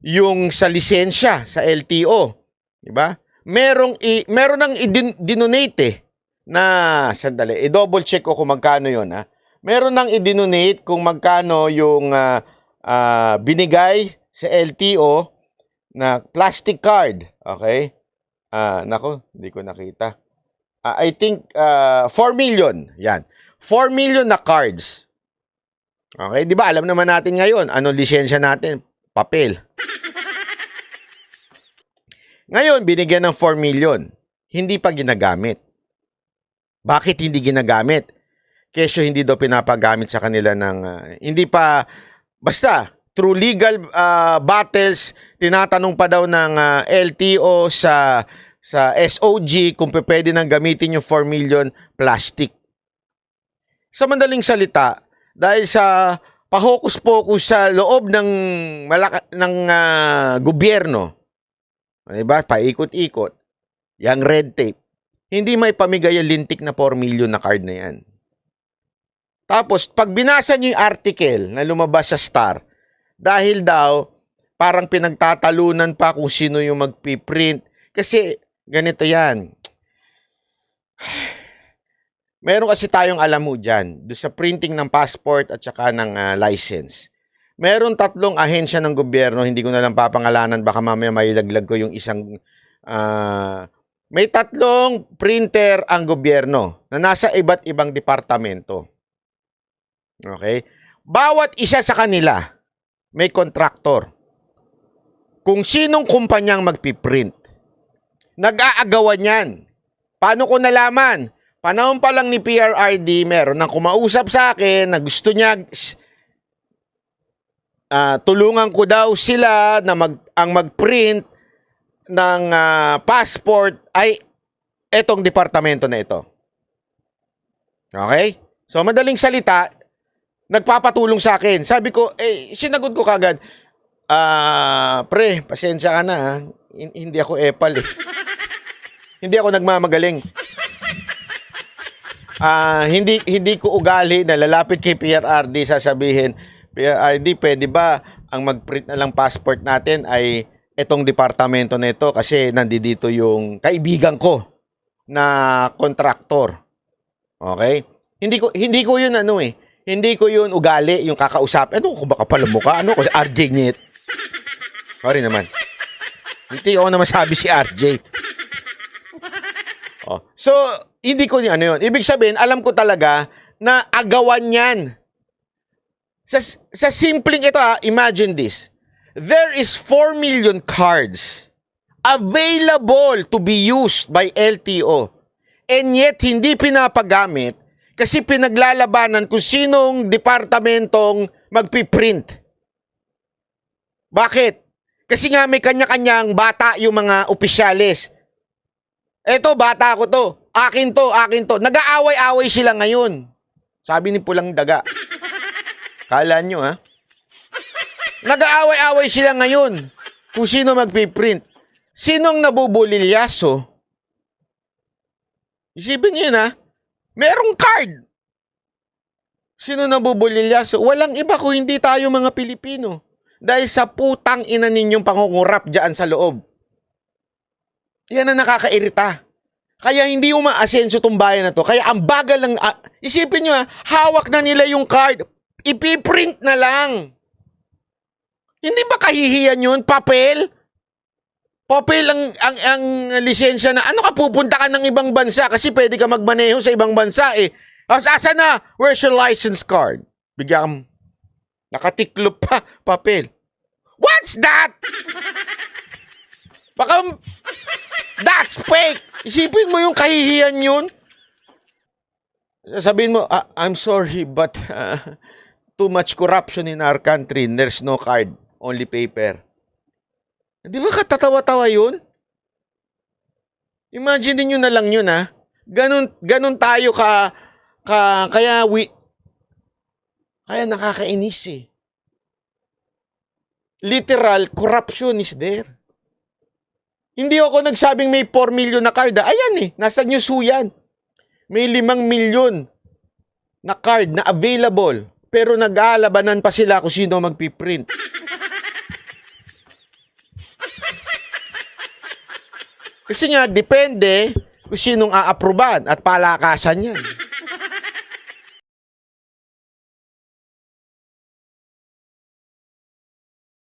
yung sa lisensya sa LTO, di ba? Meron nang i-donate na sandali, i-double check ko kung magkano 'yon, ha. Meron nang i-donate kung magkano yung binigay sa LTO na plastic card, okay? Nako, hindi ko nakita. I think 4 million. Yan. 4 million na cards. Okay, 'di ba? Alam naman natin ngayon, anong lisensya natin? Papel. Ngayon, binigyan ng 4 million. Hindi pa ginagamit. Bakit hindi ginagamit? Kesyo hindi daw pinapagamit sa kanila ng hindi pa basta through legal battles, tinatanong pa daw ng LTO sa SOG kung pwede nang gamitin yung 4 million plastic. Sa madaling salita, dahil sa pahokus-pokus sa loob ng gobyerno, diba? Paikot-ikot, yung red tape, hindi may pamigay yung lintik na 4 million na card na yan. Tapos, pag binasa nyo yung article na lumabas sa Star, dahil daw, parang pinagtatalunan pa kung sino yung magpiprint. Kasi, ganito yan. Meron kasi tayong alam mo dyan, doon sa printing ng passport at saka ng license. Meron 3 ahensya ng gobyerno, hindi ko na lang papangalanan, baka mamaya mailaglag ko yung isang... may 3 printer ang gobyerno na nasa iba't ibang departamento. Okay? Bawat isa sa kanila, may kontraktor. Kung sinong kumpanyang magpiprint, nag-aagawan yan. Paano ko nalaman? Panahon pa lang ni PRRD, meron nang kumausap sa akin na gusto niya tulungan ko daw sila na ang mag-print ng passport ay etong departamento na ito. Okay? So, madaling salita, nagpapatulong sa akin. Sabi ko, sinagot ko kagad, pre, pasensya ka na, ha? Hindi ako epal, eh. Hindi ako nagmamagaling. Hindi ko ugali na lalapit kay PRRD, sasabihin, PRRD, pwede ba ang mag-print na lang passport natin ay etong departamento na ito kasi nandito yung kaibigan ko na kontraktor. Okay? Hindi ko yun hindi ko yun ugali yung kakausap. Ano kung baka pala mukha? Ano ko si RJ Nyet? Sorry naman. Hindi ko naman sabi si RJ. Oh. So, hindi ko yun. Ibig sabihin, alam ko talaga na agawan yan. Sa simpleng ito, imagine this. There is 4 million cards available to be used by LTO. And yet, hindi pinapagamit kasi pinaglalabanan kung sinong departamentong magpiprint. Bakit? Kasi nga may kanya-kanyang bata yung mga opisyalis. Eto, bata ko to. Akin to. Nag-aaway-away sila ngayon. Sabi ni Pulang Daga. Kala nyo, ha? Nag-aaway-away sila ngayon kung sino magpiprint. Sinong nabubulilyaso? Isipin nyo yun, ha? Merong card. Sino nabubulilyaso? Walang iba kung hindi tayo mga Pilipino. Dahil sa putang ina ninyong pangungurap dyan sa loob. Yan ang nakakairita. Kaya hindi umaasenso itong bayan na to. Kaya ang bagal lang, isipin nyo, hawak na nila yung card. Ipiprint na lang. Hindi ba kahihiyan yun? Papel? Papel ang lisensya na, ano ka, pupunta ka ng ibang bansa kasi pwede ka magmaneho sa ibang bansa eh. Asa na? Where's your license card? Bigyan nakatiklop pa, papel. What's that? Baka, that's fake. Isipin mo yung kahihiyan yun. Sabihin mo, I'm sorry, but too much corruption in our country. There's no card, only paper. Di ba katatawa-tawa yun? Imagine niyo na lang yun, ha? Ganun tayo kaya nakakainis, eh. Literal, corruption is there. Hindi ako nagsabing may 4 million na card. Ayan eh, nasa news yan. May 5 million na card na available. Pero nag-aalabanan pa sila kung sino magpiprint. Kasi nga, depende kung sinong aaproban at palakasan yan.